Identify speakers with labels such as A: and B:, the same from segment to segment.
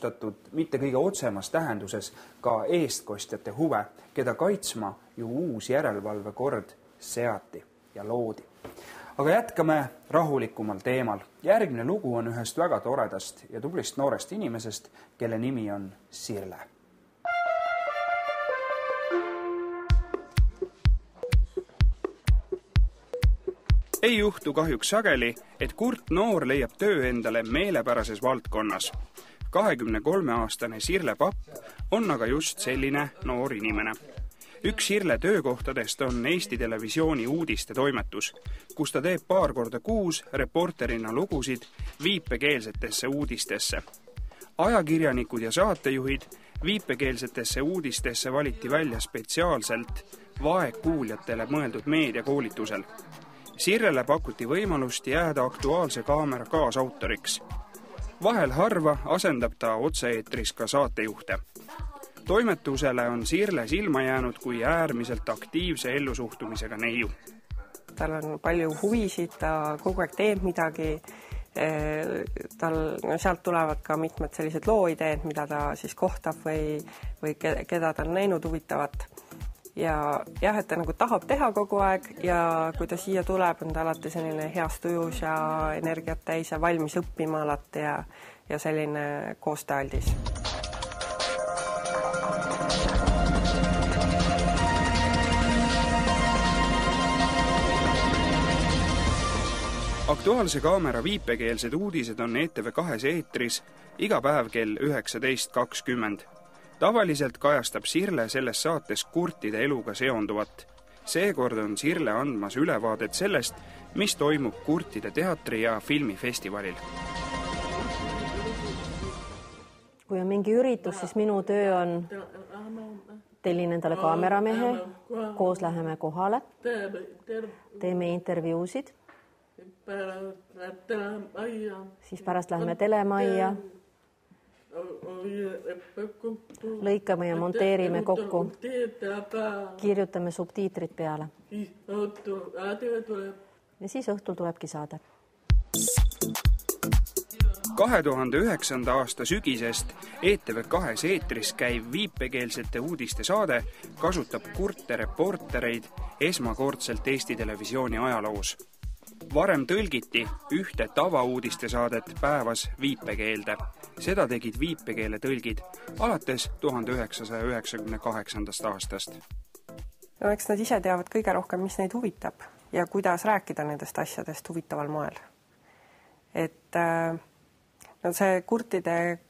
A: unustatud mitte kõige otsemas tähenduses ka eestkostjate huve, keda kaitsma ju uus järelevalvekord seati ja loodi. Aga jätkame rahulikumal teemal. Järgmine lugu on ühest väga toredast ja tublist noorest inimesest, kelle nimi on Sirle. Ei juhtu kahjuks sageli, et kurt noor leiab töö endale meelepärases valdkonnas. 23-aastane Sirle Papp on aga just selline noor inimene. Üks Sirle töökohtadest on Eesti Televisiooni uudiste toimetus, kus ta teeb paar korda kuus reporterina lugusid viipekeelsetesse uudistesse. Ajakirjanikud ja saatejuhid viipekeelsetesse uudistesse valiti välja spetsiaalselt vaegkuuljatele mõeldud meediakoolitusel. Sirrele pakuti võimalust jääda Aktuaalse kaamera kaasautoriks. Vahel harva asendab ta otse-eetris ka saatejuhte. Toimetusele on Sirle silma jäänud kui äärmiselt aktiivse ellusuhtumisega neiu.
B: Tal on palju huvisid, ta kogu aeg teeb midagi. Sealt tulevad ka mitmed sellised looideed, mida ta siis kohtab või keda ta on näinud huvitavat. Ja jah, et ta nagu tahab teha kogu aeg ja kui ta siia tuleb, on ta alati selline heas tujus ja energiat täis ja valmis õppima alati ja selline koostööaldis.
A: Aktuaalse kaamera viipekeelsed uudised on ETV2 eetris iga päev kell 19.20. Tavaliselt kajastab Sirle selles saates kurtide eluga seonduvat. Seekord on Sirle andmas ülevaadet sellest, mis toimub kurtide teatri- ja filmifestivalil.
C: Kui on mingi üritus, siis minu töö on tellin endale kaameramehe, koos läheme kohale, teeme intervjuusid, siis pärast läheme telemajja, lõikame ja monteerime kokku, kirjutame subtiitrid peale. Ja siis õhtul tulebki saade.
A: 2009. aasta sügisest ETV2 eetris käiv viipekeelsete uudiste saade kasutab kurte reportereid esmakordselt Eesti Televisiooni ajaloos. Varem tõlgiti ühte tavauudiste saadet päevas viipekeelde. Seda tegid viipekeele tõlgid alates 1998. aastast.
B: No, eks nad ise teavad kõige rohkem, mis neid huvitab ja kuidas rääkida nendest asjadest huvitaval moel. Et see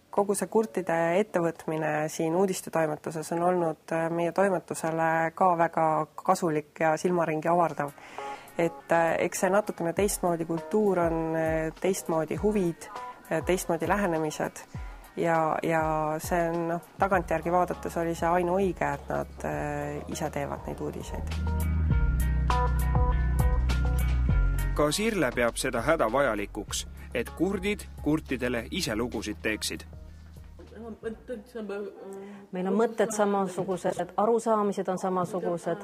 B: kogu see kurtide ettevõtmine siin uudistetoimetuses on olnud meie toimetusele ka väga kasulik ja silmaringi avardav. Et eks see natukene teistmoodi kultuur on, teistmoodi huvid, teistmoodi lähenemised ja see on tagantjärgi vaadates oli see ainuõige, et nad ise teevad neid uudiseid.
A: Ka Sirle peab seda hädavajalikuks, et kurdid kurtidele ise lugusid teeksid.
C: Meil on mõtted samasugused, arusaamised on samasugused.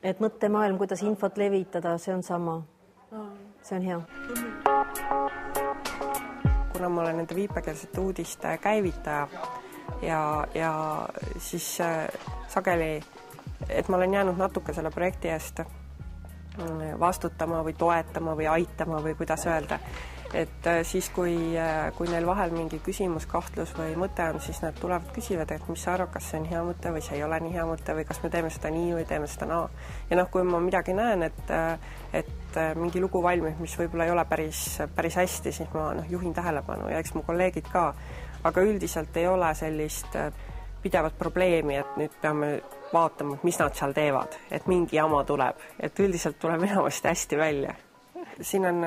C: Et mõttemaailm, kuidas infot levitada, see on sama. See on hea.
B: Kuna ma olen nende viipekeelsete uudiste käivitaja ja siis sageli, et ma olen jäänud natuke selle projekti eest vastutama või toetama või aitama või kuidas öelda. Et siis, kui neil vahel mingi küsimus, kahtlus või mõte on, siis nad tulevad küsivad, et mis sa arvad, kas see on hea mõte või see ei ole nii hea mõte või kas me teeme seda nii või teeme seda naa. Ja kui ma midagi näen, et mingi lugu valmib, mis võib-olla ei ole päris hästi, siis ma juhin tähelepanu ja eks mu kolleegid ka. Aga üldiselt ei ole sellist pidevat probleemi, et nüüd peame vaatama, mis nad seal teevad, et mingi jama tuleb, et üldiselt tuleb enamasti hästi välja. Siin on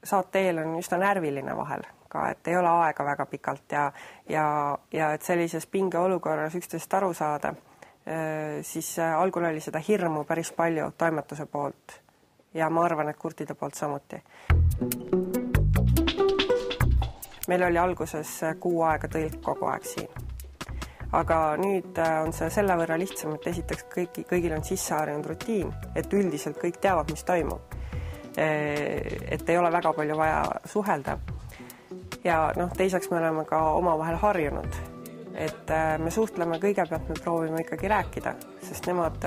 B: saate eel on üsna närviline vahel ka, et ei ole aega väga pikalt ja et sellises pinge olukorras üksteisest aru saada, siis algul oli seda hirmu päris palju toimetuse poolt ja ma arvan, et kurtide poolt samuti. Meil oli alguses 6 aega tõlk kogu aeg siin. Aga nüüd on see selle võrra lihtsam, et esiteks kõigil on sisseharjunud rutiin, et üldiselt kõik teavad, mis toimub. Et ei ole väga palju vaja suhelda. ja teiseks me oleme ka omavahel harjunud, et me suhtleme kõigepealt, me proovime ikkagi rääkida, sest nemad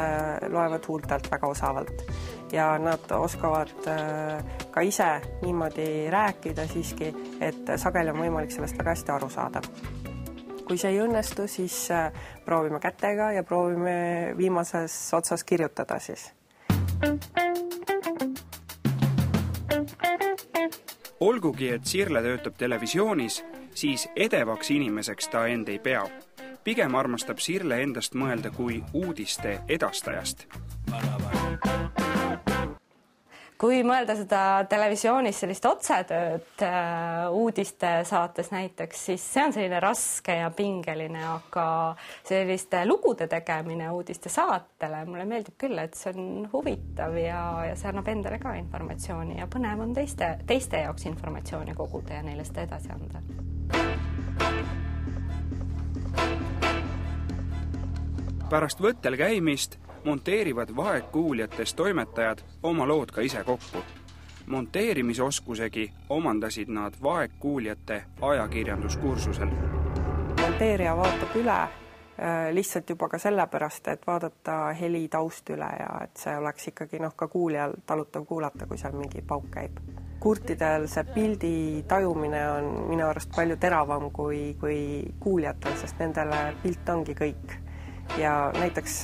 B: loevad huultelt väga osavalt ja nad oskavad ka ise niimoodi rääkida siiski, et sageli on võimalik sellest väga hästi aru saada. Kui see ei õnnestu, siis proovime kätega ja proovime viimases otsas kirjutada siis.
A: Olgugi, et Sirle töötab televisioonis, siis edevaks inimeseks ta end ei pea. Pigem armastab Sirle endast mõelda kui uudiste edastajast.
D: Kui mõelda seda televisioonis sellist otsetööd uudiste saates näiteks, siis see on selline raske ja pingeline, aga selliste lugude tegemine uudiste saatele mulle meeldib küll, et see on huvitav ja see annab endale ka informatsiooni ja põnev on teiste jaoks informatsiooni koguda ja neile seda edasi anda.
A: Pärast võttel käimist monteerivad vaegkuuljatest toimetajad oma lood ka ise kokku. Monteerimisoskusegi omandasid nad vaegkuuljate ajakirjanduskursusel.
B: Monteerija vaatab üle lihtsalt juba ka sellepärast, et vaadata heli taust üle ja et see oleks ikkagi ka kuuljal talutav kuulata, kui seal mingi pauk käib. Kurtidel see pildi tajumine on minu arust palju teravam kui kuuljatel, sest nendele pilt ongi kõik. Ja näiteks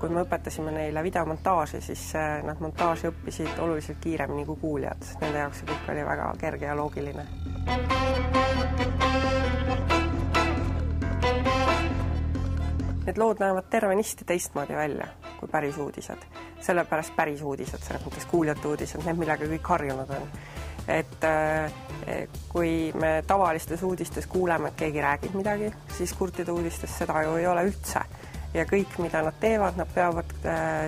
B: kui me õpetasime neile videomontaaži, siis nad montaaži õppisid oluliselt kiiremini kui kuuljad. Nende jaoks see kõik oli väga kerge ja loogiline. Need lood näevad tervenisti teistmoodi välja kui päris uudised. Sellepärast päris uudised, selles mõttes kuuljate uudised, need millega kõik harjunud on. Et kui me tavalistes uudistes kuuleme, et keegi räägib midagi, siis kurtide uudistes seda ju ei ole üldse. Ja kõik, mida nad teevad, nad peavad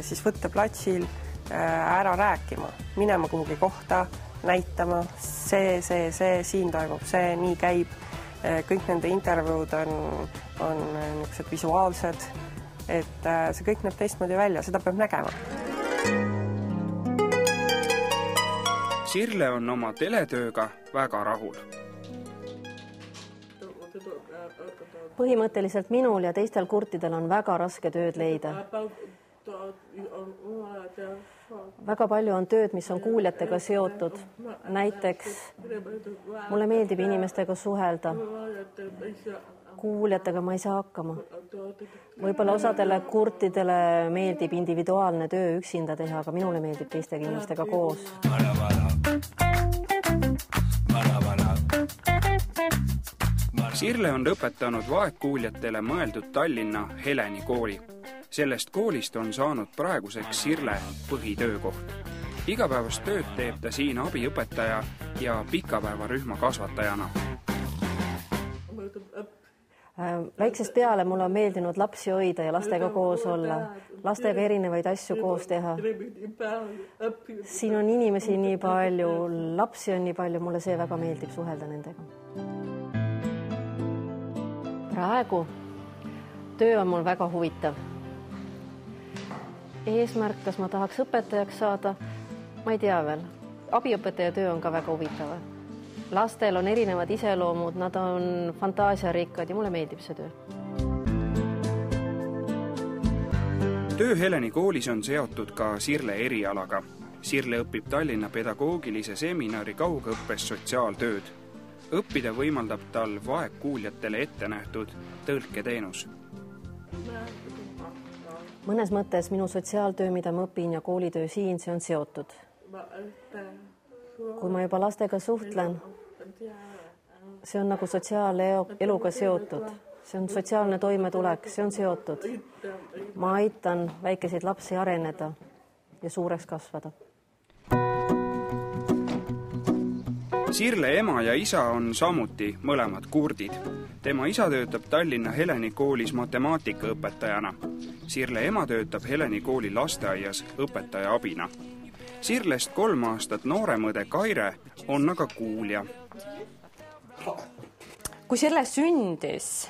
B: siis võtteplatsil ära rääkima, minema kuhugi kohta, näitama, see, siin toimub see, nii käib. Kõik nende intervjuud on niisugused visuaalsed, et see kõik näeb teistmoodi välja, seda peab nägema.
A: Sirle on oma teletööga väga rahul.
C: Põhimõtteliselt minul ja teistel kurtidel on väga raske tööd leida. Väga palju on tööd, mis on kuuljatega seotud. Näiteks mulle meeldib inimestega suhelda. Kuuljatega ma ei saa hakkama. Võib-olla osadele kurtidele meeldib individuaalne töö üksinda teha, aga minule meeldib teistega inimestega koos.
A: Sirle on õpetanud vaegkuuljatele mõeldud Tallinna Heleni kooli. Sellest koolist on saanud praeguseks Sirle põhitöökoht. Igapäevast tööd teeb ta siin abiõpetaja ja pikapäevarühma kasvatajana.
C: Väiksest peale mulle on meeldinud lapsi hoida ja lastega koos olla. Lastega erinevaid asju koos teha. Siin on inimesi nii palju, lapsi on nii palju, mulle see väga meeldib suhelda nendega. Praegu töö on mul väga huvitav. Eesmärk, kas ma tahaks õpetajaks saada, ma ei tea veel. Abiõpetaja töö on ka väga huvitav. Lastel on erinevad iseloomud, nad on fantaasiarikkad ja mulle meeldib see töö.
A: Töö Heleni koolis on seotud ka Sirle erialaga. Sirle õpib Tallinna pedagoogilise seminari kaugõppes sotsiaaltööd. Õppida võimaldab tal vaegkuuljatele ette nähtud tõlketeenus.
C: Mõnes mõttes minu sotsiaaltöö, mida ma õpin ja koolitöö siin, see on seotud. Kui ma juba lastega suhtlen, see on nagu sotsiaaleluga seotud. See on sotsiaalne toimetulek, see on seotud. Ma aitan väikeseid lapsi areneda ja suureks kasvada.
A: Sirle ema ja isa on samuti mõlemad kurdid. Tema isa töötab Tallinna Heleni koolis matemaatikaõpetajana. Sirle ema töötab Heleni kooli lasteaias õpetaja abina. Sirlest 3 aastat nooremõde Kaire on aga kuulja.
D: Kui Sirle sündis,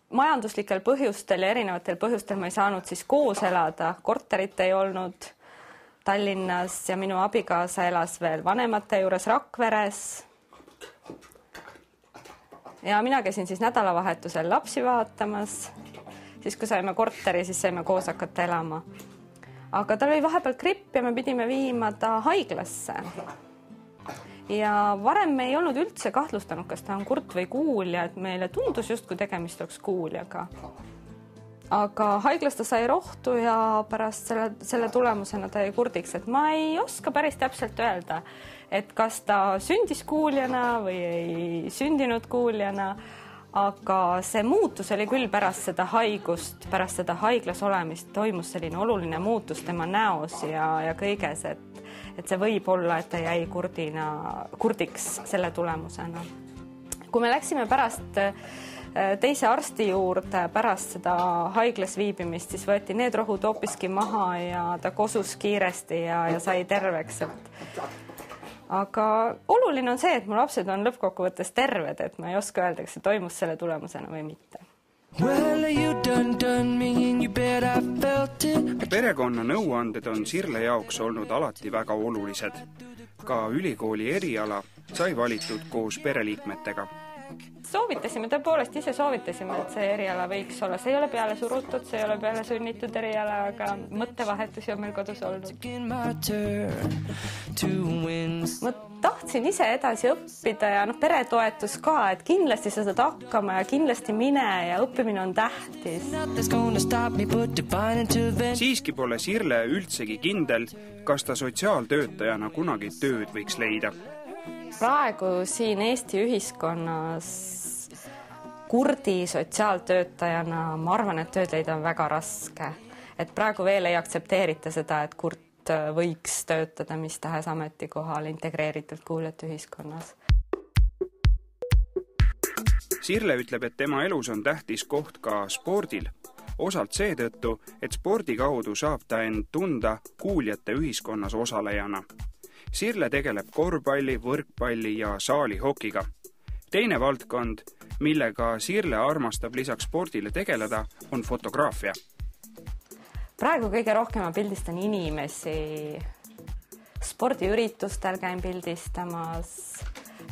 D: majanduslikel põhjustel ja erinevatel põhjustel ma ei saanud siis koos elada, korterit ei olnud Tallinnas ja minu abikaasa elas veel vanemate juures Rakveres. ja mina käisin siis nädalavahetusel lapsi vaatamas. Siis kui saime korteri, siis saime koos hakata elama. Aga tal oli vahepeal gripp ja me pidime viima ta haiglasse. Ja varem me ei olnud üldse kahtlustanud, kas ta on kurt või kuulja, et meile tundus just, kui tegemist oleks kuuljaga. Aga haiglas ta sai rohtu ja pärast selle tulemusena ta jäi kurdiks, et ma ei oska päris täpselt öelda, et kas ta sündis kuuljana või ei sündinud kuuljana, aga see muutus oli küll pärast seda haigust, pärast seda haiglas olemist toimus selline oluline muutus tema näos ja kõiges, et see võib olla, et ta jäi kurdiks selle tulemusena. Kui me läksime pärast teise arsti juurde pärast seda haiglas viibimist, siis võeti need rohud hoopiski maha ja ta kosus kiiresti ja sai terveks. Aga oluline on see, et mu lapsed on lõppkokkuvõttes terved, et ma ei oska öelda, kas see toimus selle tulemusena või mitte.
A: Perekonna nõuanded on Sirle jaoks olnud alati väga olulised. Ka ülikooli eriala sai valitud koos pereliikmetega.
D: Soovitasime, tõepoolest ise soovitasime, et see eriala võiks olla. See ei ole peale surutud, see ei ole peale sunnitud eriala, aga mõttevahetusi on meil kodus olnud. Ma tahtsin ise edasi õppida ja peretoetus ka, et kindlasti sa saad hakkama ja kindlasti mine ja õppimine on tähtis.
A: Siiski pole Sirle üldsegi kindel, kas ta sotsiaaltöötajana kunagi tööd võiks leida.
D: Praegu siin Eesti ühiskonnas kurdi sotsiaaltöötajana ma arvan, et tööd leida on väga raske. Et praegu veel ei aktsepteerita seda, et kurt võiks töötada mis tahes ametikohal integreeritult kuuljate ühiskonnas.
A: Sirle ütleb, et tema elus on tähtis koht ka spordil. Osalt seetõttu, et spordi kaudu saab ta end tunda kuuljate ühiskonnas osalejana. Sirle tegeleb korvpalli, võrkpalli ja saalihokiga. Teine valdkond, millega Sirle armastab lisaks spordile tegeleda, on fotograafia.
D: Praegu kõige rohkem ma pildistan inimesi. Spordiüritustel käin pildistamas.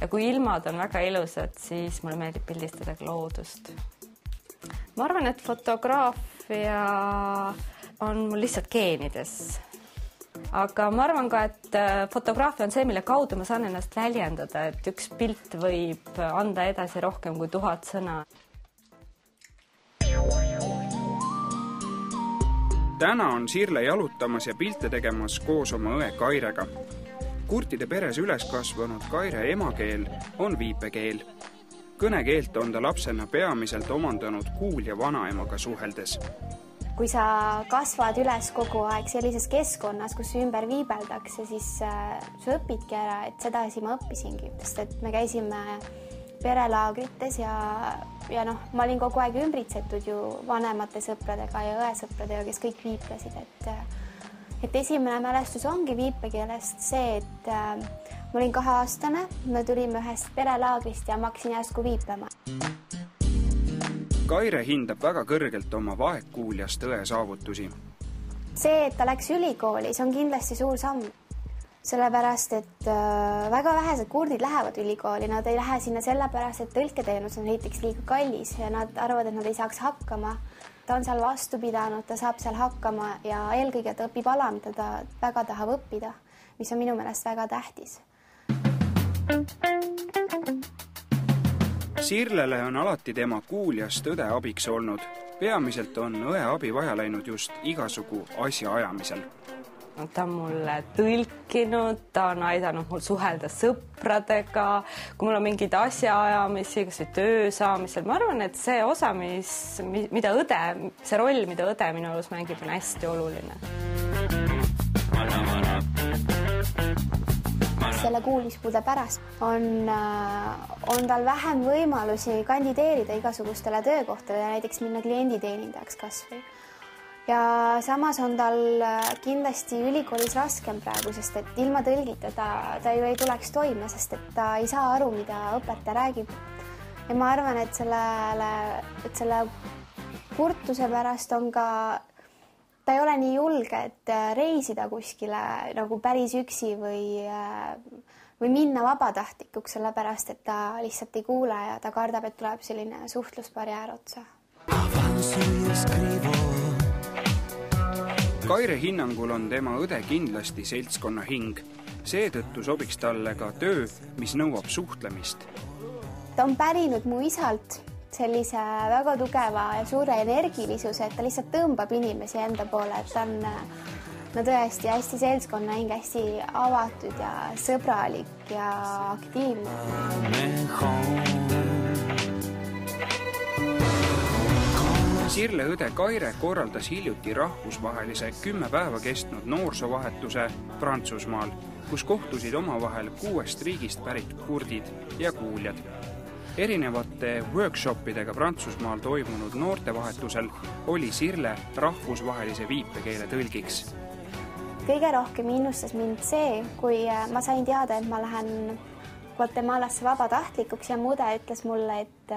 D: Ja kui ilmad on väga ilusad, siis mulle meeldib pildistada loodust. Ma arvan, et fotograafia on mul lihtsalt geenides. Aga ma arvan ka, et fotograafia on see, mille kaudu ma saan ennast väljendada, et üks pilt võib anda edasi rohkem kui 1000 sõna.
A: Täna on Sirle jalutamas ja pilte tegemas koos oma õe Kairega. Kurtide peres üles kasvanud Kaire emakeel on viipekeel. Kõnekeelt on ta lapsena peamiselt omandanud kuulja vanaemaga suheldes.
E: Kui sa kasvad üles kogu aeg sellises keskkonnas, kus ümber viibeldakse, siis sa õpidki ära, et sedasi ma õppisingi, sest et me käisime perelaagrites ja ma olin kogu aeg ümbritsetud ju vanemate sõpradega ja õesõpradega, kes kõik viiplesid, et esimene mälestus ongi viipekeelest see, et ma olin 2-aastane, me tulime ühest perelaagrist ja ma hakkasin järsku viiplema.
A: Kaire hindab väga kõrgelt oma vaegkuuljast õe saavutusi.
E: See, et ta läks ülikooli, see on kindlasti suur samm. Sellepärast, et väga vähesed kurdid lähevad ülikooli. Nad ei lähe sinna sellepärast, et tõlketeenus on näiteks liiga kallis ja nad arvavad, et nad ei saaks hakkama. Ta on seal vastu pidanud, ta saab seal hakkama ja eelkõige ta õpib ala, mida ta väga tahab õppida, mis on minu meelest väga tähtis.
A: Sirlele on alati tema kuuljast õde abiks olnud. Peamiselt on õe abi vaja läinud just igasugu asja ajamisel.
D: Ta on mulle tõlkinud, ta on aidanud mul suhelda sõpradega, kui mul on mingid asjaajamisi, kas või töö saamisel. Ma arvan, et see osa, mida õde, see roll, mida õde minu elus mängib, on hästi oluline.
E: Selle kuulmispuude pärast on tal vähem võimalusi kandideerida igasugustele töökohtadele, näiteks minna klienditeenindajaks kasvõi. Ja samas on tal kindlasti ülikoolis raskem praegu, sest et ilma tõlgita ta ju ei tuleks toime, sest et ta ei saa aru, mida õpetaja räägib. Ja ma arvan, et selle kurtuse pärast on ka ta ei ole nii julge, et reisida kuskile nagu päris üksi või või minna vabatahtlikuks, sellepärast et ta lihtsalt ei kuule ja ta kardab, et tuleb selline suhtlusbarjäär otsa.
A: Kaire hinnangul on tema õde kindlasti seltskonna hing. Seetõttu sobiks talle ka töö, mis nõuab suhtlemist.
E: Ta on pärinud mu isalt sellise väga tugeva ja suure energilisuse, et ta lihtsalt tõmbab inimesi enda poole, et ta on tõesti hästi seltskonnahing, hästi avatud ja sõbralik ja aktiivne.
A: Sirle õde Kaire korraldas hiljuti rahvusvahelise 10 päeva kestnud noorsoovahetuse Prantsusmaal, kus kohtusid omavahel 6 riigist pärit kurdid ja kuuljad. Erinevate workshopidega Prantsusmaal toimunud noortevahetusel oli Sirle rahvusvahelise viipekeele tõlgiks.
E: Kõige rohkem innustas mind see, kui ma sain teada, et ma lähen Guatemalasse vabatahtlikuks ja mu õde ütles mulle, et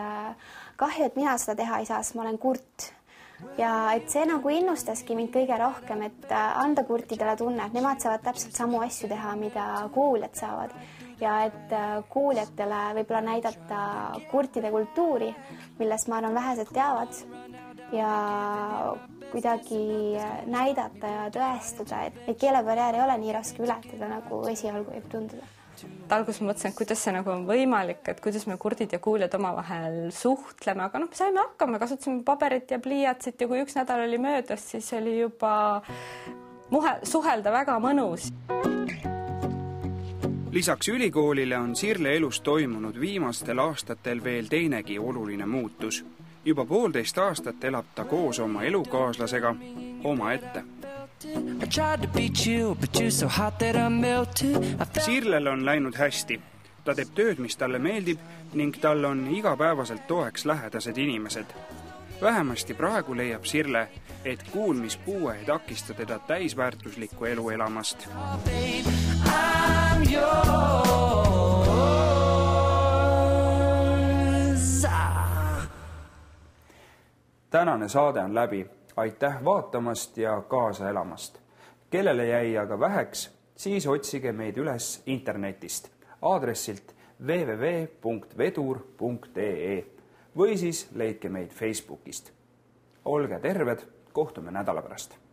E: kahju, et mina seda teha ei saa, sest ma olen kurt. Ja et see nagu innustaski mind kõige rohkem, et anda kurtidele tunne, et nemad saavad täpselt samu asju teha, mida kuuljad saavad. Ja et kuuljatele võib-olla näidata kurtide kultuuri, millest ma arvan vähesed teavad ja kuidagi näidata ja tõestada, et keelebarjäär ei ole nii raske ületada, nagu esialgu võib tunduda.
D: Alguses mõtlesin, et kuidas see nagu on võimalik, et kuidas me kurdid ja kuuljad omavahel suhtleme, aga me saime hakkama, kasutasime paberit ja pliiatsit ja kui üks nädal oli möödas, siis oli juba suhelda väga mõnus.
A: Lisaks ülikoolile on Sirle elus toimunud viimastel aastatel veel teinegi oluline muutus. Juba 1,5 aastat elab ta koos oma elukaaslasega omaette. Sirlel on läinud hästi. Ta teeb tööd, mis talle meeldib ning tal on igapäevaselt toeks lähedased inimesed. Vähemasti praegu leiab Sirle, et kuulmispuue ei takista teda täisväärtuslikku elu elamast. Tänane saade on läbi. Aitäh vaatamast ja kaasa elamast. Kellele jäi aga väheks, siis otsige meid üles internetist aadressilt www.vedur.ee või siis leidke meid Facebookist. Olge terved, kohtume nädala pärast.